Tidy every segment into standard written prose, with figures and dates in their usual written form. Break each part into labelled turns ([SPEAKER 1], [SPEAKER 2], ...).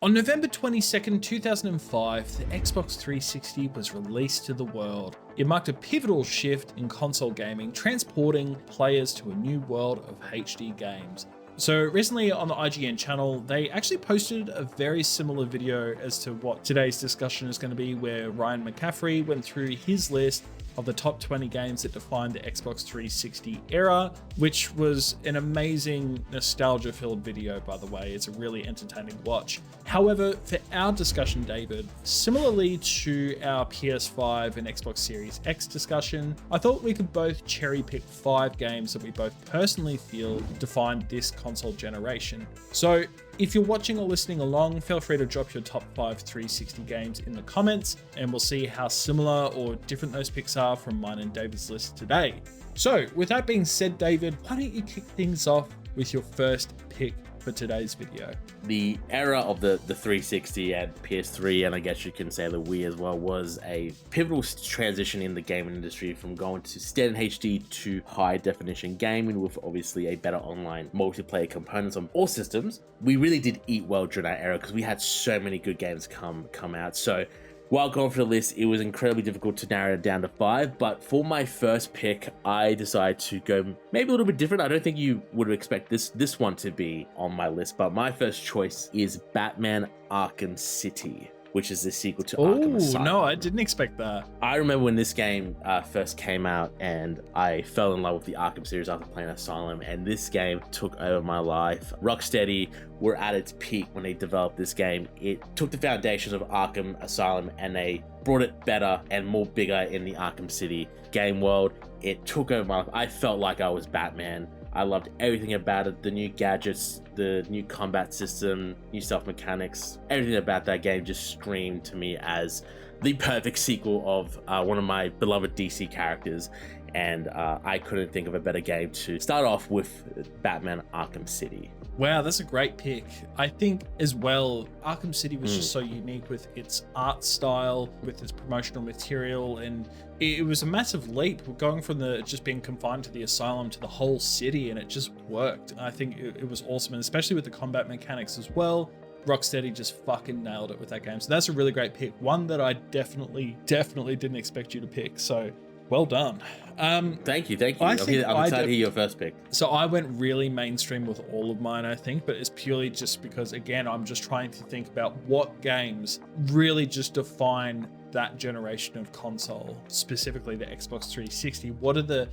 [SPEAKER 1] On November 22nd, 2005, the Xbox 360 was released to the world. It marked a pivotal shift in console gaming, transporting players to a new world of HD games. So recently on the IGN channel, they actually posted a very similar video as to what today's discussion is going to be, where Ryan McCaffrey went through his list of the top 20 games that defined the Xbox 360 era, which was an amazing nostalgia-filled video, by the way. It's a really entertaining watch. However, for our discussion, David, similarly to our PS5 and Xbox Series X discussion, I thought we could both cherry pick 5 games that we both personally feel defined this console generation. So if you're watching or listening along, feel free to drop your top 5 360 games in the comments, and we'll see how similar or different those picks are from mine and David's list today. So with that being said, David, why don't you kick things off with your first pick for today's video?
[SPEAKER 2] The era of the 360 and PS3, and I guess you can say the Wii as well, was a pivotal transition in the gaming industry from going to standard HD to high definition gaming, with obviously a better online multiplayer components on all systems. We really did eat well during that era because we had so many good games come out. So while going for the list, it was incredibly difficult to narrow it down to 5, but for my first pick, I decided to go maybe a little bit different. I don't think you would expect this one to be on my list, but my first choice is Batman Arkham City, which is the sequel to Arkham Asylum.
[SPEAKER 1] No, I didn't expect that.
[SPEAKER 2] I remember when this game first came out, and I fell in love with the Arkham series after playing Asylum, and this game took over my life. Rocksteady were at its peak when they developed this game. It took the foundations of Arkham Asylum and they brought it better and more bigger in the Arkham City game world. It took over my life. I felt like I was Batman. I loved everything about it, the new gadgets, the new combat system, new stealth mechanics. Everything about that game just screamed to me as the perfect sequel of one of my beloved DC characters, and I couldn't think of a better game to start off with Batman Arkham City.
[SPEAKER 1] Wow, that's a great pick. I think as well, Arkham City was just so unique with its art style, with its promotional material, and it was a massive leap going from the just being confined to the asylum to the whole city, and it just worked. I think it was awesome, and especially with the combat mechanics as well. Rocksteady just fucking nailed it with that game. So that's a really great pick. One that I definitely didn't expect you to pick. So well done.
[SPEAKER 2] Thank you. I'm excited to hear your first pick.
[SPEAKER 1] So I went really mainstream with all of mine, I think, but it's purely just because, again, I'm just trying to think about what games really just define that generation of console, specifically the Xbox 360. What are the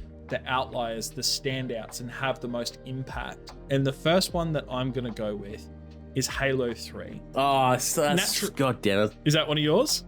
[SPEAKER 1] outliers, the standouts, and have the most impact? And the first one that I'm going to go with is Halo 3.
[SPEAKER 2] Oh, God damn it.
[SPEAKER 1] Is that one of yours?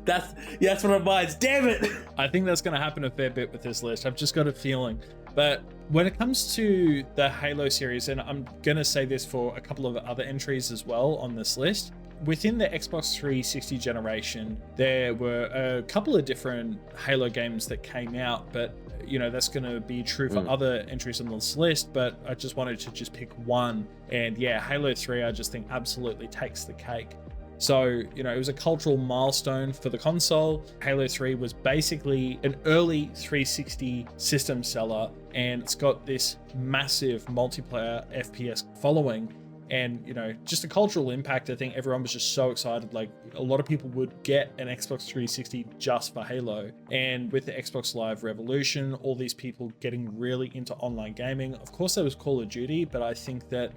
[SPEAKER 2] That's one of mine. Damn it!
[SPEAKER 1] I think that's going to happen a fair bit with this list. I've just got a feeling. But when it comes to the Halo series, and I'm going to say this for a couple of other entries as well on this list, within the Xbox 360 generation, there were a couple of different Halo games that came out, but you know, that's going to be true for other entries on this list, but I just wanted to just pick one. And yeah, Halo 3, I just think absolutely takes the cake. So, you know, it was a cultural milestone for the console. Halo 3 was basically an early 360 system seller, and it's got this massive multiplayer FPS following. And, you know, just a cultural impact. I think everyone was just so excited. Like, a lot of people would get an Xbox 360 just for Halo. And with the Xbox Live revolution, all these people getting really into online gaming. Of course, there was Call of Duty, but I think that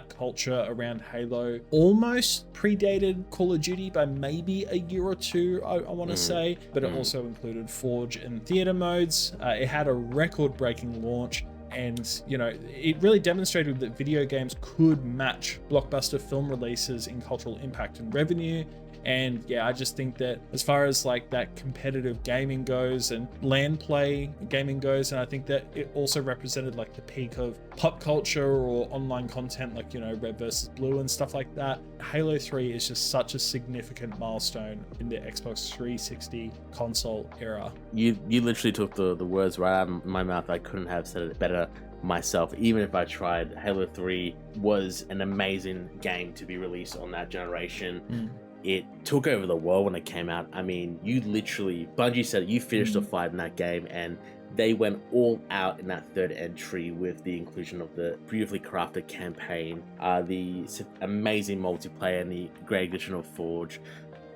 [SPEAKER 1] culture around Halo almost predated Call of Duty by maybe a year or two, I want to say, but it also included Forge and theater modes. It had a record-breaking launch, and you know, it really demonstrated that video games could match blockbuster film releases in cultural impact and revenue. And yeah, I just think that as far as like that competitive gaming goes and LAN play gaming goes, and I think that it also represented like the peak of pop culture or online content, like, you know, Red versus Blue and stuff like that. Halo 3 is just such a significant milestone in the Xbox 360 console era.
[SPEAKER 2] You literally took the words right out of my mouth. I couldn't have said it better myself, even if I tried. Halo 3 was an amazing game to be released on that generation. It took over the world when it came out. I mean, you literally, Bungie said it, you finished the fight in that game, and they went all out in that third entry with the inclusion of the beautifully crafted campaign, the amazing multiplayer, and the great addition of Forge.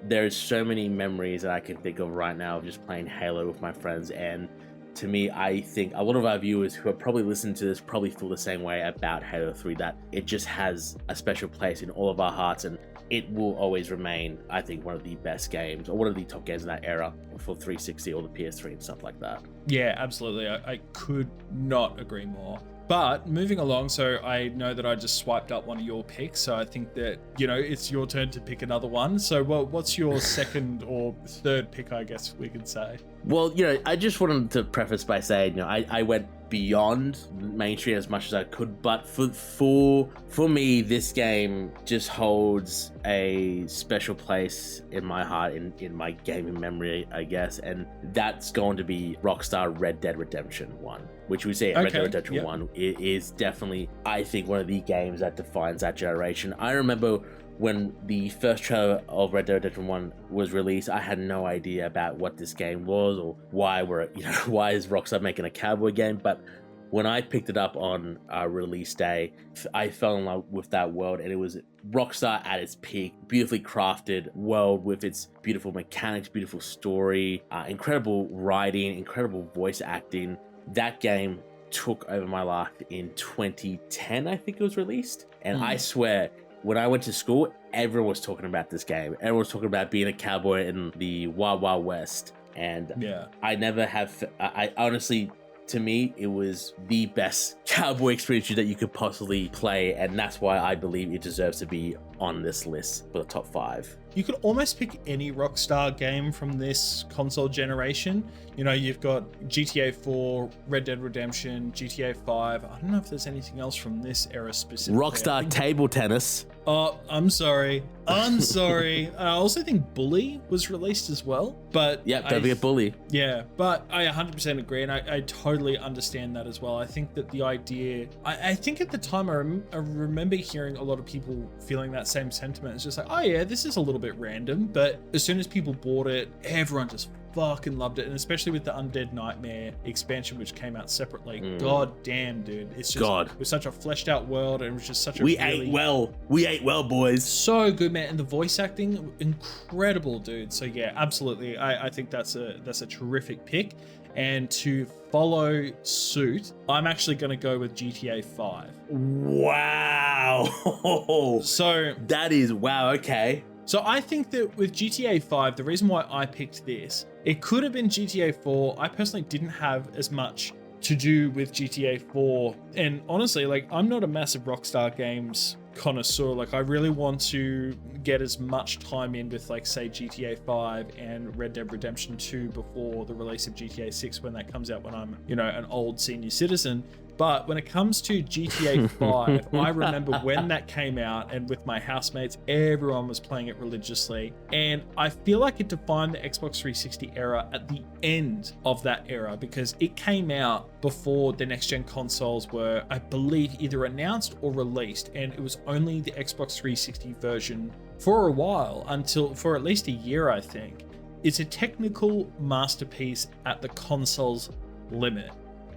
[SPEAKER 2] There's so many memories that I can think of right now of just playing Halo with my friends, and to me, I think a lot of our viewers who are probably listening to this probably feel the same way about Halo 3, that it just has a special place in all of our hearts, and it will always remain, I think, one of the best games, or one of the top games in that era for 360 or the PS3 and stuff like that.
[SPEAKER 1] Yeah, absolutely. I could not agree more. But moving along, so I know that I just swiped up one of your picks, so I think that, it's your turn to pick another one. So what's your second or third pick, I guess we could say?
[SPEAKER 2] Well, I just wanted to preface by saying, I went beyond mainstream as much as I could, but for me, this game just holds a special place in my heart, in my gaming memory, I guess, and that's going to be Rockstar Red Dead Redemption 1, which we say Red Dead Redemption 1 is definitely, I think, one of the games that defines that generation. I remember when the first trailer of Red Dead Redemption 1 was released, I had no idea about what this game was, or why is Rockstar making a cowboy game. But when I picked it up on release day, I fell in love with that world, and it was Rockstar at its peak. Beautifully crafted world with its beautiful mechanics, beautiful story, incredible writing, incredible voice acting. That game took over my life in 2010, I think it was released. And I swear, when I went to school, everyone was talking about this game. Everyone was talking about being a cowboy in the Wild Wild West. And I honestly, to me, it was the best cowboy experience that you could possibly play. And that's why I believe it deserves to be on this list for the top 5.
[SPEAKER 1] You could almost pick any Rockstar game from this console generation. You've got GTA 4, Red Dead Redemption, GTA 5. I don't know if there's anything else from this era specifically.
[SPEAKER 2] Rockstar Table Tennis.
[SPEAKER 1] Oh, I'm sorry. I also think Bully was released as well. But
[SPEAKER 2] yeah, don't be a bully.
[SPEAKER 1] Yeah, but I 100% agree, and I totally understand that as well. I think that the idea, I think at the time I remember hearing a lot of people feeling that same sentiment. It's just like, oh yeah, this is a little bit random, but as soon as people bought it, everyone just fucking loved it, and especially with the Undead Nightmare expansion, which came out separately. God damn, dude, it's just it was such a fleshed out world, and it was just such a
[SPEAKER 2] we ate well, boys.
[SPEAKER 1] So good, man, and the voice acting, incredible, dude. So yeah, absolutely, I think that's a terrific pick. And to follow suit, I'm actually going to go with GTA 5.
[SPEAKER 2] Wow.
[SPEAKER 1] So
[SPEAKER 2] that is wow. Okay.
[SPEAKER 1] So I think that with GTA 5, the reason why I picked this, it could have been GTA 4. I personally didn't have as much to do with GTA 4. And honestly, I'm not a massive Rockstar Games connoisseur. I really want to get as much time in with, say, GTA 5 and Red Dead Redemption 2 before the release of GTA 6 when that comes out, when I'm, an old senior citizen. But when it comes to GTA 5, I remember when that came out, and with my housemates, everyone was playing it religiously. And I feel like it defined the Xbox 360 era at the end of that era, because it came out before the next gen consoles were, I believe, either announced or released. And it was only the Xbox 360 version for a while, for at least a year, I think. It's a technical masterpiece at the console's limit.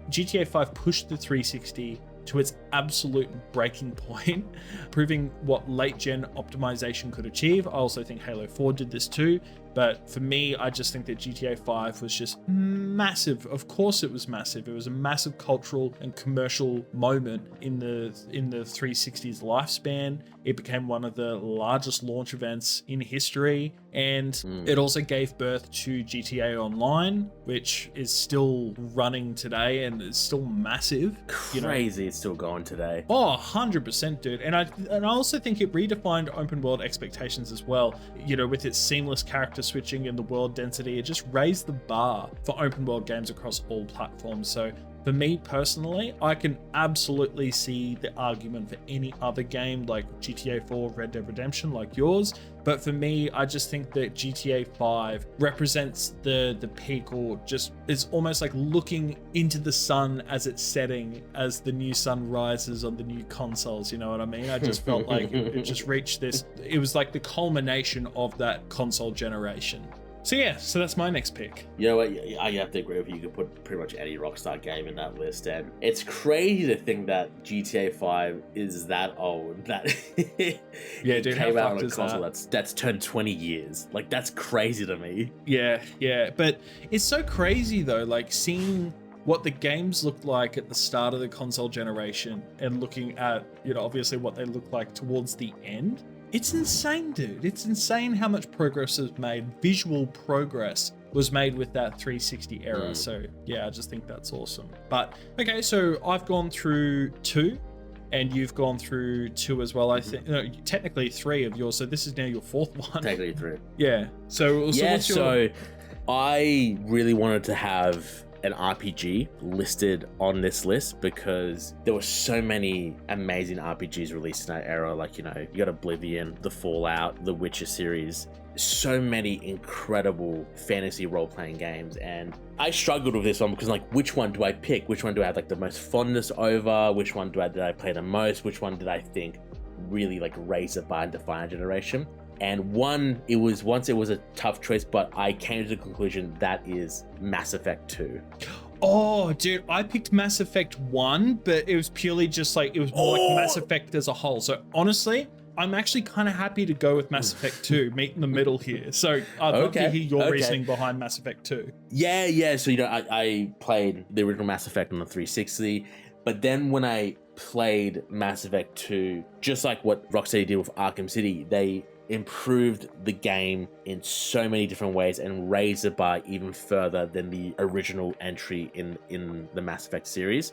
[SPEAKER 1] GTA 5 pushed the 360 to its absolute breaking point, proving what late-gen optimization could achieve. I also think Halo 4 did this too, but for me, I just think that GTA 5 was just massive. Of course it was massive. It was a massive cultural and commercial moment in the 360's lifespan. It became one of the largest launch events in history, and it also gave birth to GTA Online, which is still running today and is still massive.
[SPEAKER 2] Crazy, it's still going today.
[SPEAKER 1] Oh, 100%, dude. And I also think it redefined open world expectations as well. With its seamless character switching and the world density, it just raised the bar for open world games across all platforms. So for me personally, I can absolutely see the argument for any other game like GTA 4, Red Dead Redemption, like yours. But for me, I just think that GTA 5 represents the peak, or just is almost like looking into the sun as it's setting, as the new sun rises on the new consoles. You know what I mean? I just felt like it just reached this. It was like the culmination of that console generation. So yeah, so that's my next pick.
[SPEAKER 2] You know what? I have to agree with you. You could put pretty much any Rockstar game in that list, and it's crazy to think that GTA 5 is that old. That
[SPEAKER 1] Yeah, dude,
[SPEAKER 2] came
[SPEAKER 1] how
[SPEAKER 2] out on
[SPEAKER 1] fucked
[SPEAKER 2] a
[SPEAKER 1] is
[SPEAKER 2] console
[SPEAKER 1] that?
[SPEAKER 2] that's turned 20 years. Like, that's crazy to me.
[SPEAKER 1] Yeah, but it's so crazy though, like seeing what the games looked like at the start of the console generation and looking at, you know, obviously what they look like towards the end. It's insane, dude. It's insane how much progress was made. Visual progress was made with that 360 era. So yeah, I just think that's awesome. But okay, so I've gone through 2 and you've gone through 2 as well. I think technically 3 of yours. So this is now your 4th one.
[SPEAKER 2] Technically 3.
[SPEAKER 1] Yeah. So
[SPEAKER 2] Yeah,
[SPEAKER 1] what's your...
[SPEAKER 2] so I really wanted to have an RPG listed on this list because there were so many amazing RPGs released in that era. Like, you know, you got Oblivion, the Fallout, the Witcher series, so many incredible fantasy role-playing games. And I struggled with this one because, like, which one do I pick? Which one do I have like the most fondness over? Which one did I play the most? Which one did I think really like raise the bar and define a generation? And it was a tough choice, but I came to the conclusion that is Mass Effect 2.
[SPEAKER 1] Oh, dude, I picked Mass Effect 1, but it was purely just like, it was more like Mass Effect as a whole. So honestly, I'm actually kind of happy to go with Mass Effect 2, meet in the middle here. So I'd love to hear your reasoning behind Mass Effect 2.
[SPEAKER 2] Yeah. So, you know, I played the original Mass Effect on the 360, but then when I played Mass Effect 2, just like what Rocksteady did with Arkham City, they improved the game in so many different ways and raised the bar even further than the original entry in the Mass Effect series.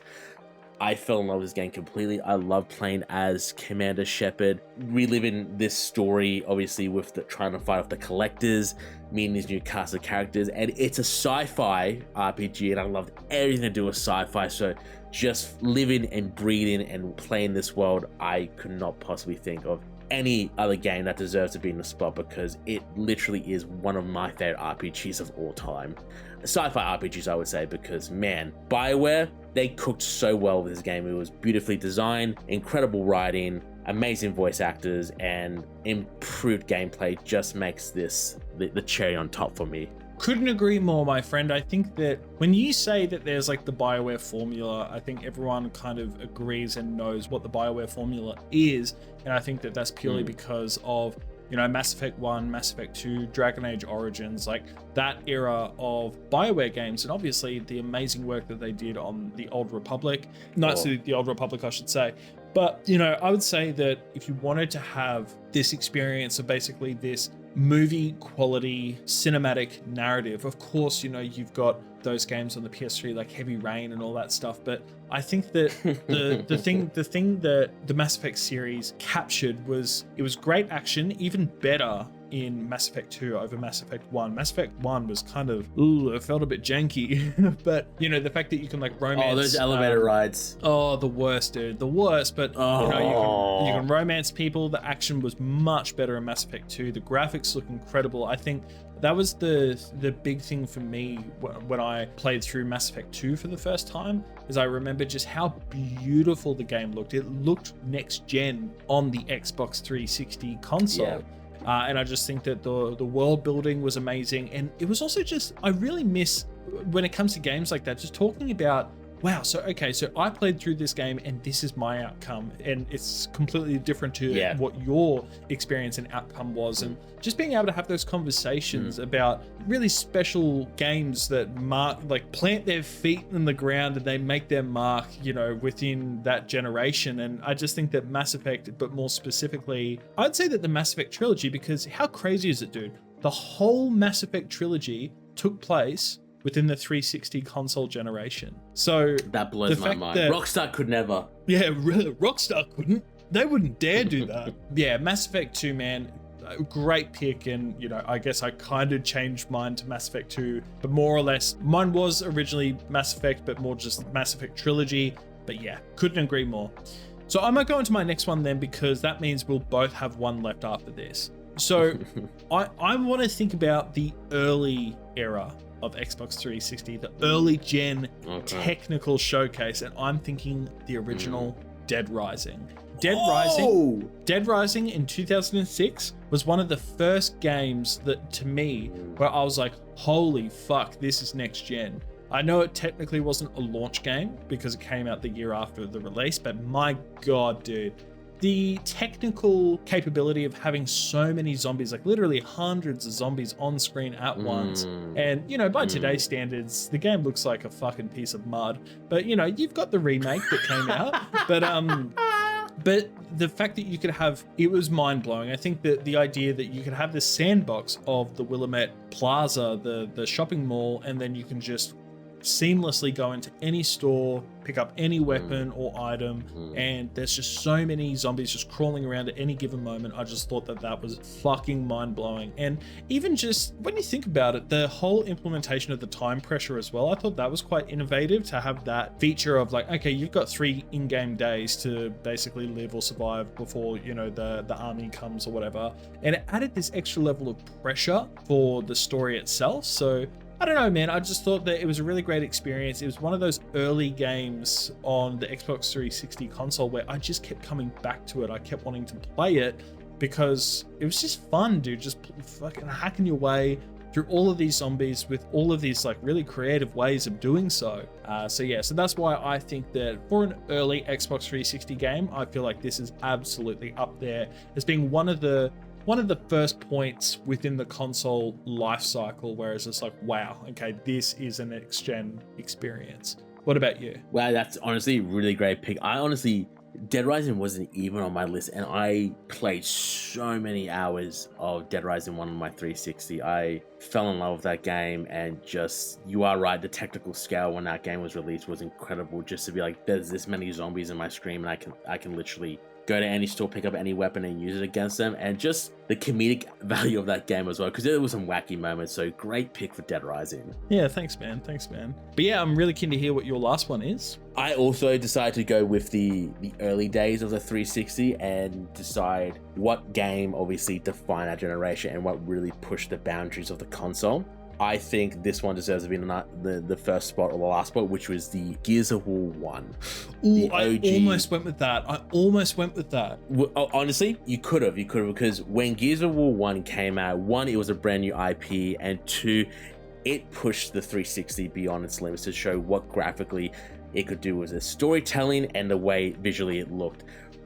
[SPEAKER 2] I fell in love with this game completely. I love playing as Commander Shepard, reliving this story, obviously, with trying to fight off the collectors, meeting these new cast of characters, and it's a sci-fi RPG, and I loved everything to do with sci-fi. So just living and breathing and playing this world, I could not possibly think of any other game that deserves to be in the spot because it literally is one of my favorite RPGs of all time. Sci-fi RPGs, I would say, because man, BioWare, they cooked so well with this game. It was beautifully designed, incredible writing, amazing voice actors, and improved gameplay just makes this the cherry on top for me.
[SPEAKER 1] Couldn't agree more, my friend. I think that when you say that there's like the BioWare formula, I think everyone kind of agrees and knows what the BioWare formula is. And I think that that's purely because of, you know, Mass Effect 1, Mass Effect 2, Dragon Age Origins, like that era of BioWare games. And obviously the amazing work that they did on the Old Republic, the Old Republic, I should say. But, you know, I would say that if you wanted to have this experience of basically this movie quality cinematic narrative, of course, you know, you've got those games on the PS3 like Heavy Rain and all that stuff, but I think that the thing that the Mass Effect series captured was, it was great action, even better in Mass Effect 2 over Mass Effect 1. Mass Effect 1 was kind of, it felt a bit janky, but you know, the fact that you can like romance.
[SPEAKER 2] Oh, those elevator rides.
[SPEAKER 1] Oh, the worst, dude, the worst. But you know, you can romance people. The action was much better in Mass Effect 2. The graphics look incredible. I think that was the big thing for me when I played through Mass Effect 2 for the first time, is I remember just how beautiful the game looked. It looked next gen on the Xbox 360 console.
[SPEAKER 2] Yeah.
[SPEAKER 1] And I just think that the world building was amazing. And it was also just, I really miss, when it comes to games like that, just talking about, wow, so I played through this game and this is my outcome. And it's completely different to what your experience and outcome was. And just being able to have those conversations about really special games that plant their feet in the ground and they make their mark, you know, within that generation. And I just think that Mass Effect, but more specifically, I'd say that the Mass Effect trilogy, because how crazy is it, dude? The whole Mass Effect trilogy took place within the 360 console generation. So
[SPEAKER 2] that blows my mind. Rockstar could never.
[SPEAKER 1] Yeah, Rockstar couldn't. They wouldn't dare do that. Yeah, Mass Effect 2, man, great pick. And, you know, I guess I kind of changed mine to Mass Effect 2, but more or less, mine was originally Mass Effect, but more just Mass Effect trilogy. But yeah, couldn't agree more. So I might go into my next one then, because that means we'll both have one left after this. So I want to think about the early era of Xbox 360, the early gen technical showcase, and I'm thinking the original Dead Rising. Dead Rising in 2006 was one of the first games that, to me, where I was like, holy fuck, this is next gen. I know it technically wasn't a launch game because it came out the year after the release, but my god, dude, the technical capability of having so many zombies, like literally hundreds of zombies on screen at once. And, you know, by today's standards, the game looks like a fucking piece of mud. But, you know, you've got the remake that came out. But the fact that you could have, it was mind-blowing. I think that the idea that you could have this sandbox of the Willamette Plaza, the shopping mall, and then you can just seamlessly go into any store, pick up any weapon or item, and there's just so many zombies just crawling around at any given moment. I just thought that that was fucking mind-blowing. And even just when you think about it, the whole implementation of the time pressure as well, I thought that was quite innovative to have that feature of like, okay, you've got 3 in-game days to basically live or survive before, you know, the army comes or whatever, and it added this extra level of pressure for the story itself. So I don't know, man. I just thought that it was a really great experience. It was one of those early games on the Xbox 360 console where I just kept coming back to it. I kept wanting to play it because it was just fun, dude. Just fucking hacking your way through all of these zombies with all of these like really creative ways of doing so. So that's why I think that for an early Xbox 360 game, I feel like this is absolutely up there as being one of the first points within the console life cycle, whereas it's like, wow, okay, this is an next-gen experience. What about you?
[SPEAKER 2] Wow, that's honestly a really great pick. Dead Rising wasn't even on my list, and I played so many hours of Dead Rising 1 on my 360. I fell in love with that game, and just, you are right, the technical scale when that game was released was incredible. Just to be like, there's this many zombies in my screen, and I can literally go to any store, pick up any weapon and use it against them, and just the comedic value of that game as well, because there was some wacky moments. So great pick for Dead Rising.
[SPEAKER 1] Yeah, thanks man. But yeah, I'm really keen to hear what your last one is.
[SPEAKER 2] I also decided to go with the early days of the 360 and decide what game obviously defined our generation and what really pushed the boundaries of the console. I think this one deserves to be the first spot or the last spot, which was the Gears of War 1.
[SPEAKER 1] Ooh, I almost went with that.
[SPEAKER 2] Honestly, you could have, because when Gears of War 1 came out, 1, it was a brand new IP, and 2, it pushed the 360 beyond its limits to show what graphically it could do with the storytelling and the way visually it looked.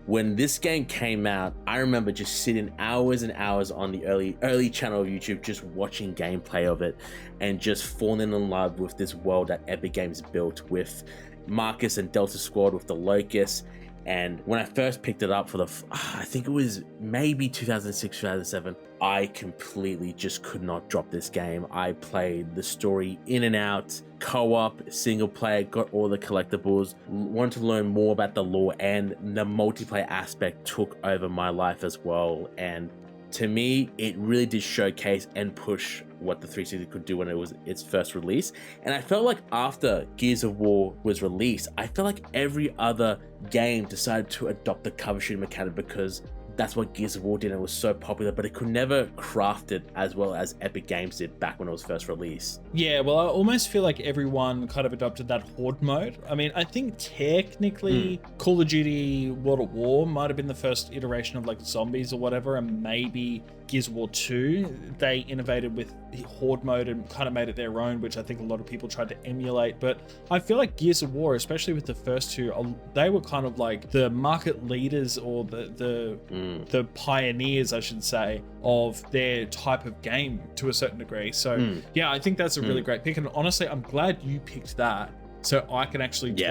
[SPEAKER 2] When this game came out, I remember just sitting hours and hours on the early channel of YouTube, just watching gameplay of it and just falling in love with this world that Epic Games built with Marcus and Delta Squad, with the Locust. And when I first picked it up for I think it was maybe 2006, 2007, I completely just could not drop this game. I played the story in and out, co-op, single player, got all the collectibles, wanted to learn more about the lore, and the multiplayer aspect took over my life as well. And to me, it really did showcase and push what the 360 could do when it was its first release. And I felt like after Gears of War was released, I felt like every other game decided to adopt the cover shooting mechanic because that's what Gears of War did, and it was so popular, but it could never craft it as well as Epic Games did back when it was first released.
[SPEAKER 1] Yeah, well, I almost feel like everyone kind of adopted that horde mode. I mean, I think technically Call of Duty World at War might have been the first iteration of like zombies or whatever, and maybe Gears of War 2, they innovated with horde mode and kind of made it their own, which I think a lot of people tried to emulate. But I feel like Gears of War, especially with the first two, they were kind of like the market leaders or the pioneers, I should say, of their type of game to a certain degree. So yeah, I think that's a really great pick. And honestly, I'm glad you picked that so I can actually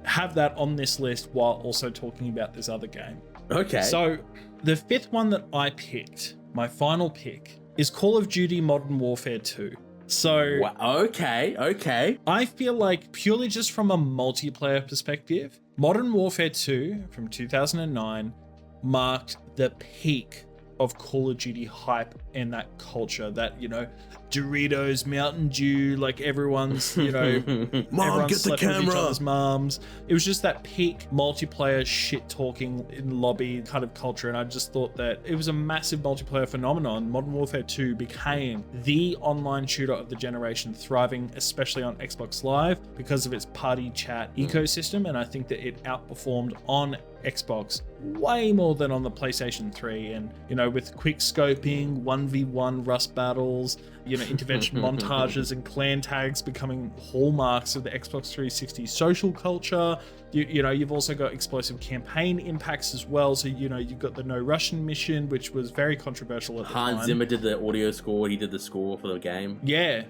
[SPEAKER 1] have that on this list while also talking about this other game.
[SPEAKER 2] Okay.
[SPEAKER 1] So the fifth one that I picked, my final pick, is Call of Duty Modern Warfare 2. So
[SPEAKER 2] okay.
[SPEAKER 1] I feel like purely just from a multiplayer perspective, Modern Warfare 2 from 2009 marked the peak of Call of Duty hype and that culture, that, you know, Doritos, Mountain Dew, like everyone's, you know,
[SPEAKER 2] Mom, get the camera.
[SPEAKER 1] With each other's moms. It was just that peak multiplayer shit talking in lobby kind of culture, and I just thought that it was a massive multiplayer phenomenon. Modern Warfare 2 became the online shooter of the generation, thriving especially on Xbox Live because of its party chat ecosystem, and I think that it outperformed on Xbox way more than on the PlayStation 3. And, you know, with quick scoping, 1v1 Rust battles, you know, intervention montages and clan tags becoming hallmarks of the Xbox 360 social culture. You know, you've also got explosive campaign impacts as well. So, you know, you've got the No Russian mission, which was very controversial at the time.
[SPEAKER 2] Hans Zimmer did the audio score. He did the score for the game.
[SPEAKER 1] Yeah.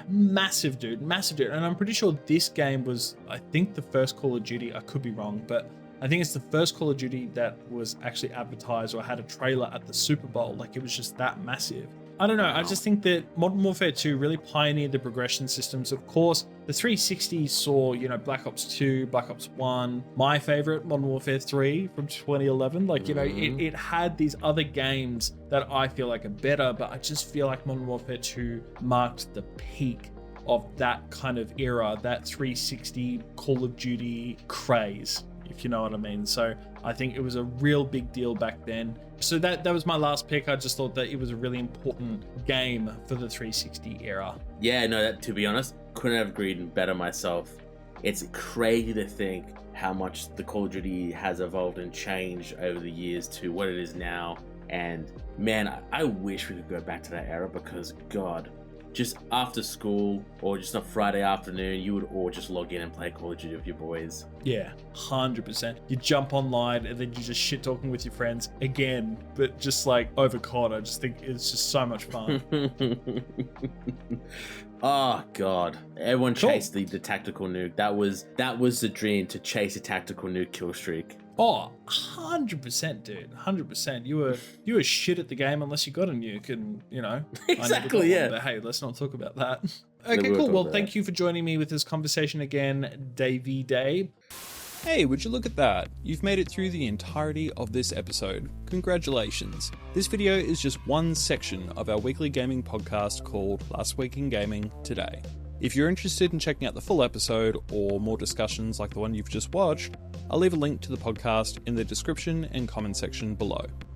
[SPEAKER 1] Massive, dude. And I'm pretty sure this game was, I think, the first Call of Duty. I could be wrong, but I think it's the first Call of Duty that was actually advertised or had a trailer at the Super Bowl. Like, it was just that massive. I don't know. Wow. I just think that Modern Warfare 2 really pioneered the progression systems. Of course, the 360 saw, you know, Black Ops 2, Black Ops 1, my favorite, Modern Warfare 3 from 2011. Like, you know, it had these other games that I feel like are better, but I just feel like Modern Warfare 2 marked the peak of that kind of era, that 360 Call of Duty craze, if you know what I mean. So I think it was a real big deal back then. So that was my last pick. I just thought that it was a really important game for the 360 era.
[SPEAKER 2] Yeah, no, that, to be honest, couldn't have agreed better myself. It's crazy to think how much the Call of Duty has evolved and changed over the years to what it is now. And man, I wish we could go back to that era, because God, just after school or just on Friday afternoon, you would all just log in and play Call of Duty with your boys.
[SPEAKER 1] Yeah, 100%. You jump online and then you just shit talking with your friends again, but just like over COD. I just think it's just so much fun.
[SPEAKER 2] Oh God, everyone chased the tactical nuke. That was the dream, to chase a tactical nuke kill streak.
[SPEAKER 1] Oh, 100%, dude. 100%. You were shit at the game unless you got a nuke, and, you know.
[SPEAKER 2] Exactly, yeah.
[SPEAKER 1] But hey, let's not talk about that. Okay, cool. Well, thank you for joining me with this conversation again, Davey Day.
[SPEAKER 3] Hey, would you look at that? You've made it through the entirety of this episode. Congratulations. This video is just one section of our weekly gaming podcast called Last Week in Gaming Today. If you're interested in checking out the full episode or more discussions like the one you've just watched, I'll leave a link to the podcast in the description and comment section below.